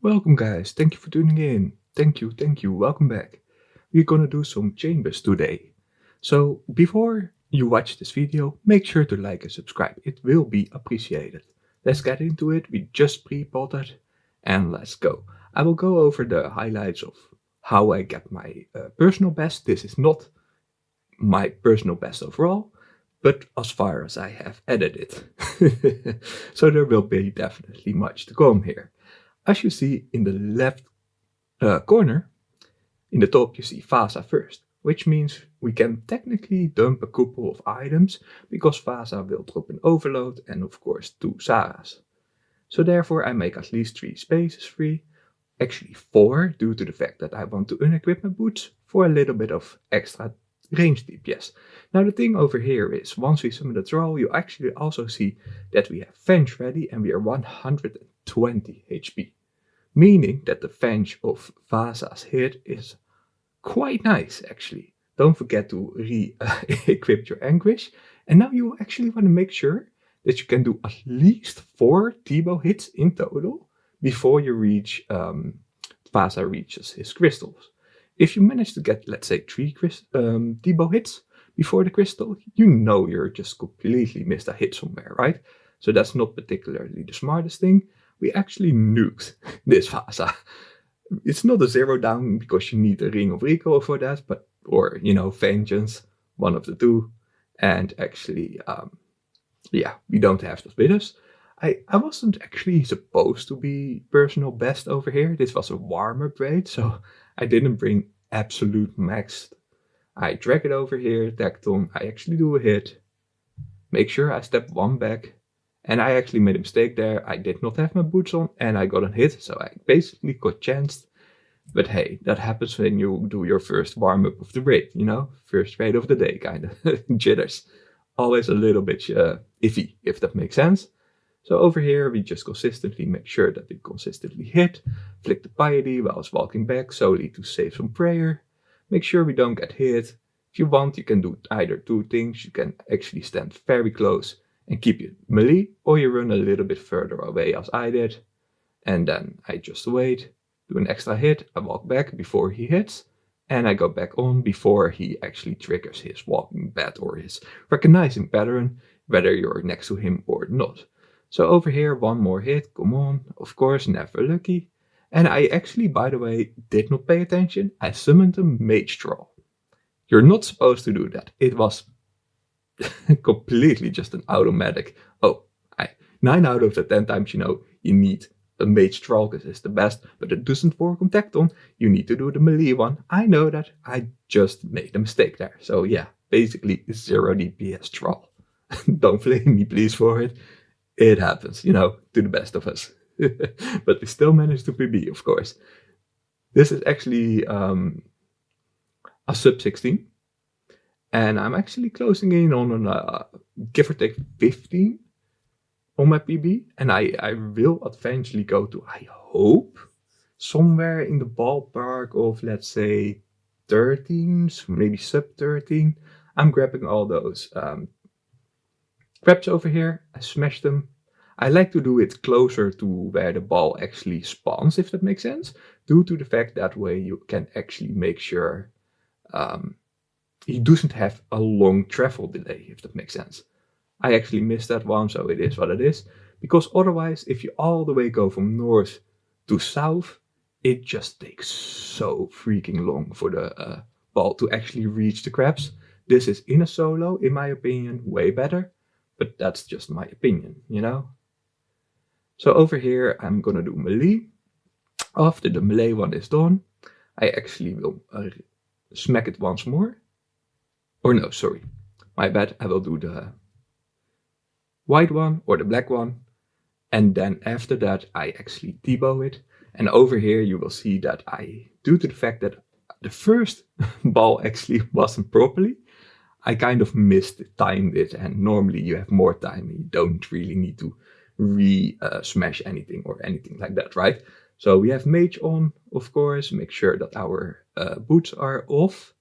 Welcome guys, thank you for tuning in. Thank you, welcome back. We're gonna do some chambers today. So before you watch this video, make sure to like and subscribe, it will be appreciated. Let's get into it, we just pre-potted and let's go. I will go over the highlights of how I get my personal best. This is not my personal best overall, but as far as I have edited. So there will be definitely much to come here. As you see in the left corner, in the top you see Vasa first, which means we can technically dump a couple of items because Vasa will drop an overload and of course 2 Saras. So therefore I make at least 3 spaces free, actually 4 due to the fact that I want to unequip my boots for a little bit of extra range DPS. Now the thing over here is, once we summon the troll, you actually also see that we have Venge ready and we are 120 HP. Meaning that the Venge of Vasa's hit is quite nice actually. Don't forget to re-equip your Anguish. And now you actually want to make sure that you can do at least 4 T-bow hits in total before you reach Vasa reaches his crystals. If you manage to get, let's say, 3 T-bow hits before the crystal, you know you're just completely missed a hit somewhere, right? So that's not particularly the smartest thing. We actually nuked this Vasa. It's not a 0 down because you need a Ring of Recall for that, but, or, you know, Vengeance, one of the two. And actually, yeah, we don't have those with us. I wasn't actually supposed to be personal best over here. This was a warm-up raid, so I didn't bring absolute max. I drag it over here, Tekton, I actually do a hit. Make sure I step 1 back. And I actually made a mistake there. I did not have my boots on and I got a hit, so I basically got chanced. But hey, that happens when you do your first warm-up of the raid, you know? First raid of the day, kind of. Jitters. Always a little bit iffy, if that makes sense. So over here, we just consistently make sure that we consistently hit, flick the piety while I was walking back solely to save some prayer, make sure we don't get hit. If you want, you can do either 2 things. You can actually stand very close and keep it melee, or you run a little bit further away as I did, and then I just wait, do an extra hit, I walk back before he hits, and I go back on before he actually triggers his walking bat or his recognizing pattern, whether you're next to him or not. So over here, 1 more hit, come on, of course, never lucky. And I actually, by the way, did not pay attention. I summoned a mage troll. You're not supposed to do that. It was completely just an automatic. Oh, 9 out of the 10 times, you know, you need a mage troll because it's the best, but it doesn't work on Tekton. You need to do the melee one. I know that. I just made a mistake there. So yeah, basically 0 DPS troll. Don't blame me, please, for it. It happens, you know, to the best of us. But we still managed to PB, of course. This is actually a sub 16. And I'm actually closing in on a give or take 15 on my PB. And I will eventually go to, I hope, somewhere in the ballpark of, let's say, 13, maybe sub 13. I'm grabbing all those crabs over here. I smash them. I like to do it closer to where the ball actually spawns, if that makes sense. Due to the fact that way you can actually make sure he doesn't have a long travel delay, if that makes sense. I actually missed that one, so it is what it is. Because otherwise, if you all the way go from north to south, it just takes so freaking long for the ball to actually reach the crabs. This is in a solo, in my opinion, way better. But that's just my opinion, you know? So over here, I'm gonna do melee. After the melee one is done, I actually will smack it once more. Or no, sorry, my bad, I will do the white one or the black one. And then after that, I actually T-bow it. And over here, you will see that due to the fact that the first ball actually wasn't properly, I kind of timed it, and normally you have more time and you don't really need to smash anything or anything like that, right? So we have mage on, of course, make sure that our boots are off,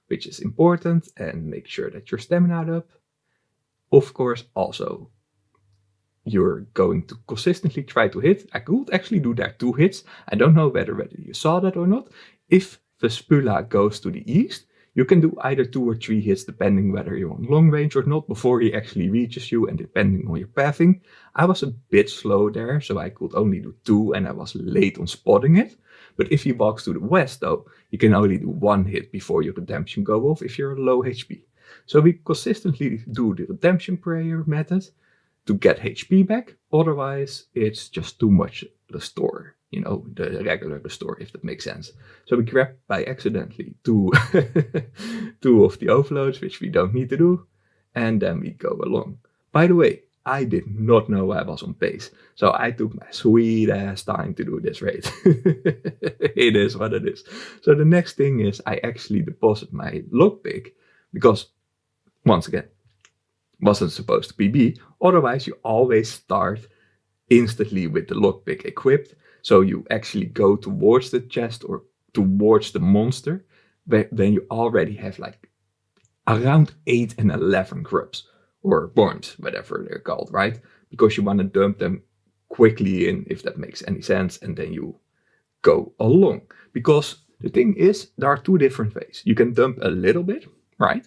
which is important, and make sure that your stamina up. Of course, also you're going to consistently try to hit. I could actually do that 2 hits. I don't know whether you saw that or not. If the Spula goes to the east, you can do either 2 or 3 hits depending whether you're on long range or not before he actually reaches you and depending on your pathing. I was a bit slow there, so I could only do 2 and I was late on spotting it. But if he walks to the west though, you can only do 1 hit before your redemption go off if you're low HP. So we consistently do the redemption prayer method to get HP back, otherwise it's just too much restore, the regular restore, if that makes sense. So we grab by accidentally 2 of the overloads, which we don't need to do, and then we go along. By the way, I did not know I was on pace, so I took my sweet ass time to do this raid. It is what it is. So the next thing is I actually deposit my lockpick, because once again, wasn't supposed to PB, otherwise you always start instantly with the lockpick equipped, so you actually go towards the chest or towards the monster, then you already have like around 8 and 11 grubs, or worms, whatever they're called, right? Because you want to dump them quickly in, if that makes any sense, and then you go along. Because the thing is, there are 2 different ways. You can dump a little bit, right?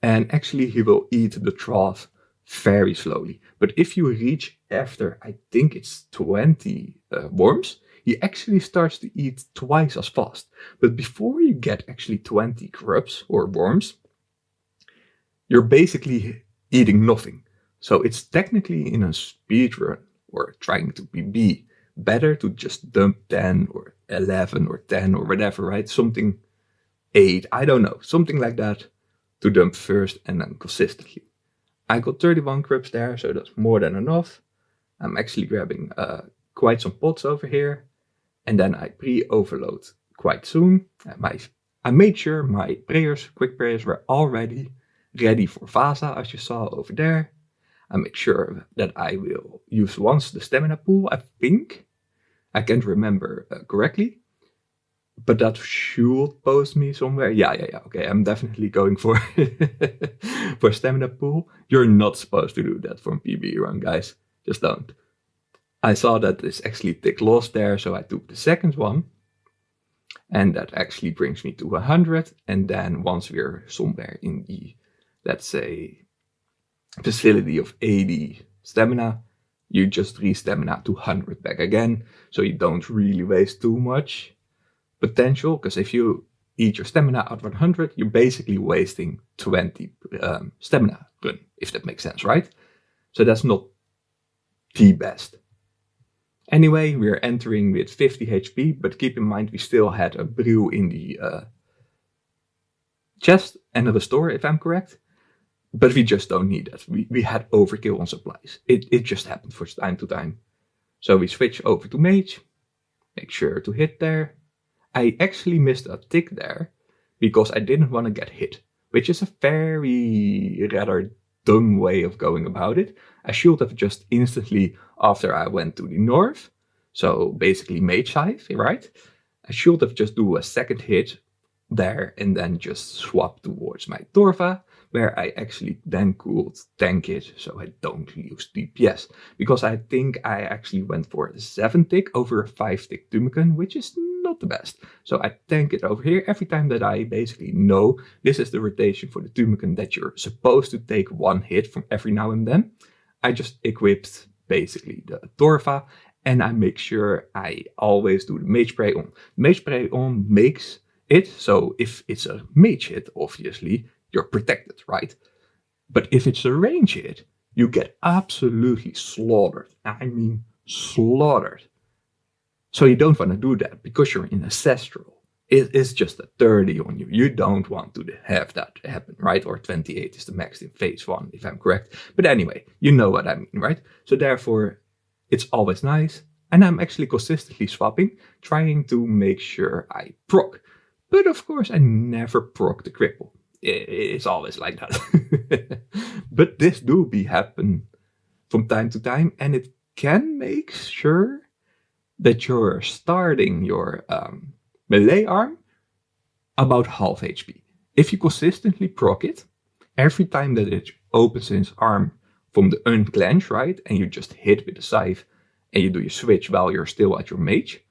And actually he will eat the trough very slowly. But if you reach after, I think it's 20 worms, he actually starts to eat twice as fast. But before you get actually 20 grubs or worms, you're basically eating nothing. So it's technically in a speed run or trying to PB better to just dump 10 or 11 or 10 or whatever, right? Something 8, I don't know, something like that, to dump first and then consistently. I got 31 grubs there, so that's more than enough. I'm actually grabbing quite some pots over here, and then I pre-overload quite soon. I made sure my quick prayers were already ready for Vasa, as you saw over there. I make sure that I will use once the stamina pool, I think. I can't remember correctly, but that should post me somewhere. Yeah, okay, I'm definitely going for for stamina pool. You're not supposed to do that from PB run, guys. Just don't. I saw that this actually tick lost there, so I took the second one. And that actually brings me to 100. And then once we're somewhere in the, let's say, facility of 80 stamina, you just re-stamina to 100 back again. So you don't really waste too much potential, because if you eat your stamina at 100, you're basically wasting 20 stamina run, if that makes sense, right? So that's not the best. Anyway, we're entering with 50 HP, but keep in mind we still had a brew in the chest and a restore, if I'm correct. But we just don't need that. We had overkill on supplies. It just happened from time to time. So we switch over to mage, make sure to hit there. I actually missed a tick there because I didn't want to get hit, which is a very rather dumb way of going about it. I should have just instantly, after I went to the north, so basically mage side, right? I should have just do a second hit there and then just swap towards my Torva, where I actually then could tank it so I don't lose DPS. Because I think I actually went for a 7 tick over a 5 tick Tumican, which is not the best. So I tank it over here every time that I basically know this is the rotation for the Tumican, that you're supposed to take 1 hit from every now and then. I just equipped basically the Torva, and I make sure I always do the Mage Spray on. Mage Spray on makes it so if it's a mage hit, obviously, you're protected, right? But if it's a range hit, you get absolutely slaughtered. I mean, slaughtered. So you don't want to do that because you're in Ancestral. It is just a 30 on you. You don't want to have that happen, right? Or 28 is the max in phase 1, if I'm correct. But anyway, you know what I mean, right? So therefore, it's always nice. And I'm actually consistently swapping, trying to make sure I proc. But of course, I never proc the cripple. It's always like that. But this do be happen from time to time, and it can make sure that you're starting your melee arm about half HP. If you consistently proc it, every time that it opens its arm from the unclench, right? And you just hit with the scythe and you do your switch while you're still at your mage,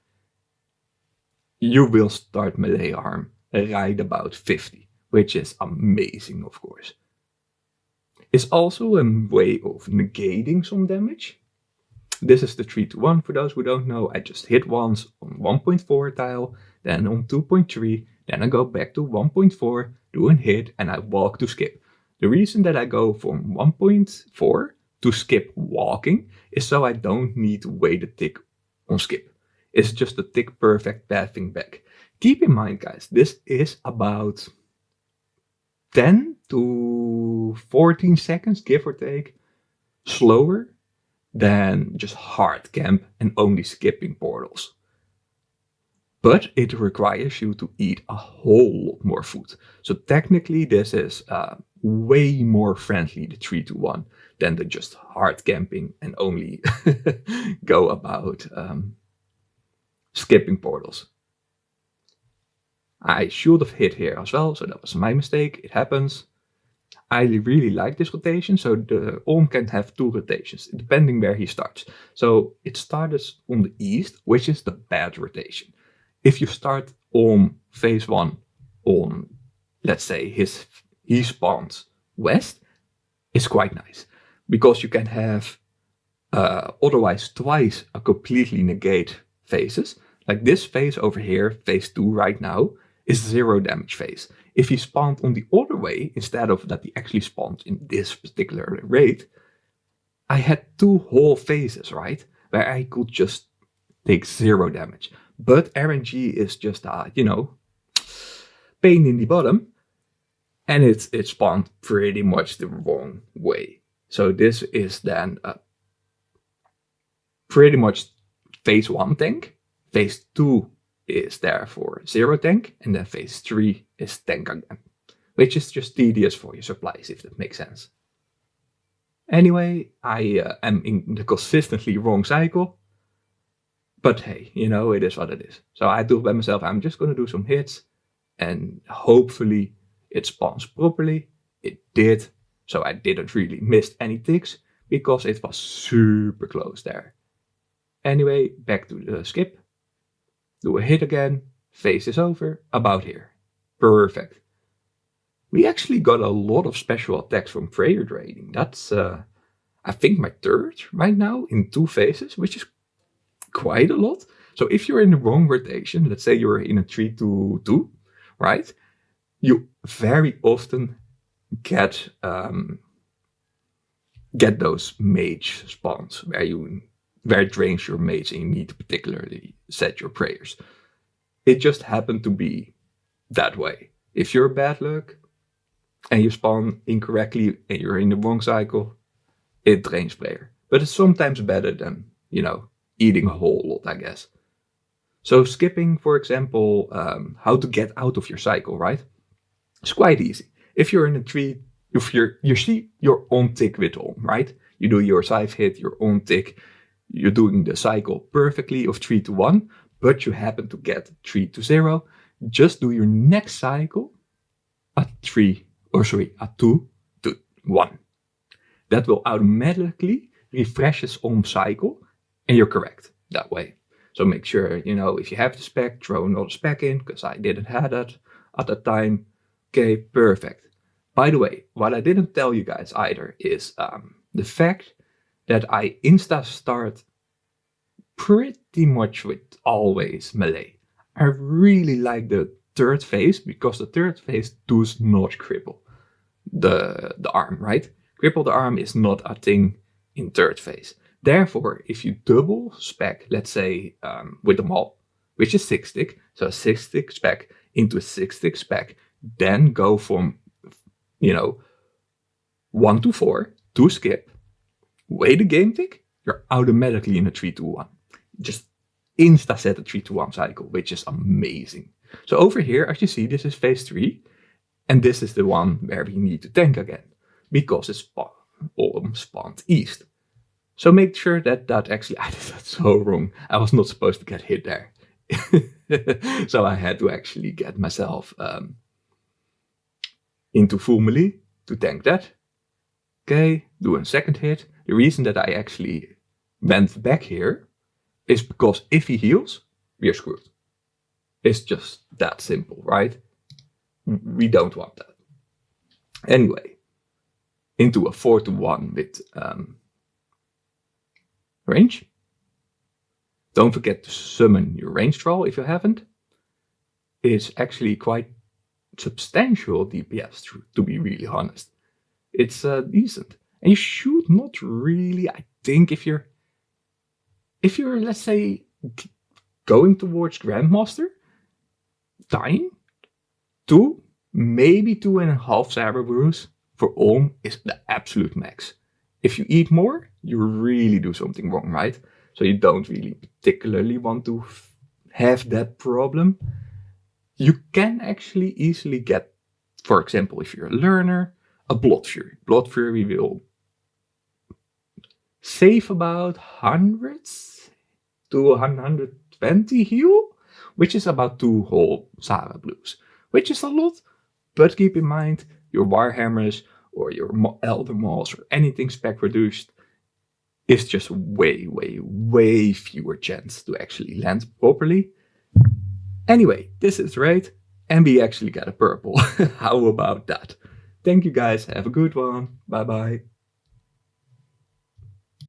you will start melee arm right about 50, which is amazing, of course. It's also a way of negating some damage. This is the 3-1 for those who don't know. I just hit once on 1.4 tile, then on 2.3, then I go back to 1.4, do a hit, and I walk to skip. The reason that I go from 1.4 to skip walking is so I don't need to wait a tick on skip. It's just a tick perfect pathing back. Keep in mind, guys, this is about 10 to 14 seconds, give or take, slower than just hard camp and only skipping portals. But it requires you to eat a whole lot more food. So technically this is way more friendly, the 3-1, than the just hard camping and only go about skipping portals. I should have hit here as well, so that was my mistake. It happens. I really like this rotation, so the Orm can have 2 rotations, depending where he starts. So it starts on the east, which is the bad rotation. If you start on phase 1 on, let's say, he spawns west, it's quite nice. Because you can have otherwise twice a completely negate phases. Like this phase over here, phase 2 right now, is 0 damage phase. If he spawned on the other way, instead of that he actually spawned in this particular rate, I had 2 whole phases, right? Where I could just take 0 damage. But RNG is just pain in the bottom. And it spawned pretty much the wrong way. So this is then pretty much phase 1 tank. Phase 2 is there for 0 tank, and then phase 3 is tank again, which is just tedious for your supplies, if that makes sense. Anyway, I am in the consistently wrong cycle, but hey, it is what it is. So I do by myself, I'm just going to do some hits, and hopefully it spawns properly. It did, so I didn't really miss any ticks, because it was super close there. Anyway, back to the skip. Do a hit again, phase is over, about here. Perfect. We actually got a lot of special attacks from prayer draining. That's, I think, my 3rd right now in 2 phases, which is quite a lot. So if you're in the wrong rotation, let's say you're in a 3-2, right? You very often get those mage spawns where it drains your mage and you need to particularly set your prayers. It just happened to be that way. If you're bad luck and you spawn incorrectly and you're in the wrong cycle, it drains prayer. But it's sometimes better than, eating a whole lot, I guess. So skipping, for example, how to get out of your cycle, right? It's quite easy. If you're in a tree, you see you're on tick with all, right? You do your scythe hit, you're on tick. You're doing the cycle perfectly of 3-1, but you happen to get 3-0. Just do your next cycle at 2-1. That will automatically refresh its own cycle, and you're correct that way. So make sure, if you have the spec, throw another spec in, because I didn't have that at that time. Okay, perfect. By the way, what I didn't tell you guys either is the fact that I insta-start pretty much with always melee. I really like the 3rd phase, because the 3rd phase does not cripple the arm, right? Cripple the arm is not a thing in 3rd phase. Therefore, if you double spec, let's say with the mob, which is 6-tick, so a 6-tick spec into a 6-tick spec, then go from 1-4 to skip, wait a game tick, you're automatically in a 3-1. Just insta set a 3-1 cycle, which is amazing. So over here, as you see, this is phase 3, and this is the one where we need to tank again, because it's spawned east. So make sure that actually, I did that so wrong. I was not supposed to get hit there. So I had to actually get myself into full melee to tank that. Okay, do a second hit. The reason that I actually went back here is because if he heals, we are screwed. It's just that simple, right? We don't want that. Anyway, into a 4-1 with range. Don't forget to summon your range troll if you haven't. It's actually quite substantial DPS, to be really honest. It's decent. And you should not really, I think, if you're, let's say, going towards Grandmaster, dying, 2, maybe 2.5 cyber brews for Olm is the absolute max. If you eat more, you really do something wrong, right? So you don't really particularly want to have that problem. You can actually easily get, for example, if you're a learner, a Blood Fury. Blood Fury will save about 100 to 120 heal, which is about 2 whole Zara Blues, which is a lot, but keep in mind your Warhammers or your Elder Mauls or anything spec reduced is just way, way, way fewer chance to actually land properly. Anyway, this is right, and we actually got a purple. How about that? Thank you guys, have a good one, bye bye.